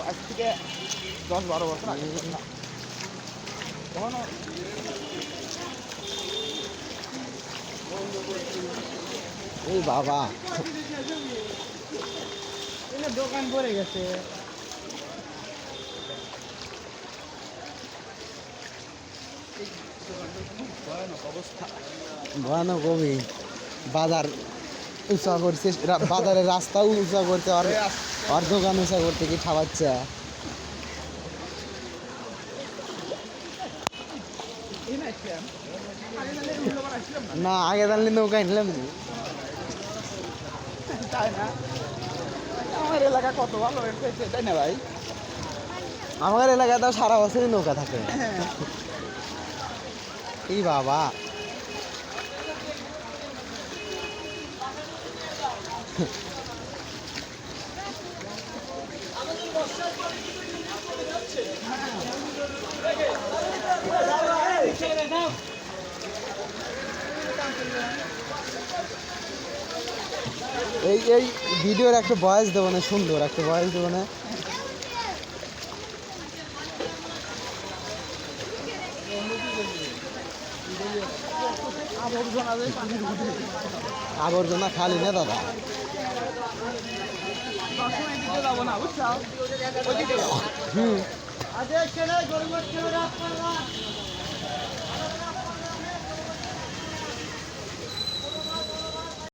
আজ থেকে 10-12 বছর আগে তখন এই বাবা দোকান পড়ে গেছে। ভয়ানক অবস্থা, ভয়ানক কবি বাজার উঁচা করছে, বাজারের রাস্তাও উঁচা করছে, আর দোকান উঁচা করতে কি খাওয়াচ্ছে। না আগে জানলে নৌকা নিলাম তাই না? আমার এলাকা কত ভালো হয়েছে তাই না ভাই? আমার এলাকায় তো সারা বছরই নৌকা থাকে। এই বাবা এই এই ভিডিওর একটা ভয়েস দেবো না, সুন্দর একটা ভয়েস দেবো না। আবর্জনা খালি না দাদা। হুম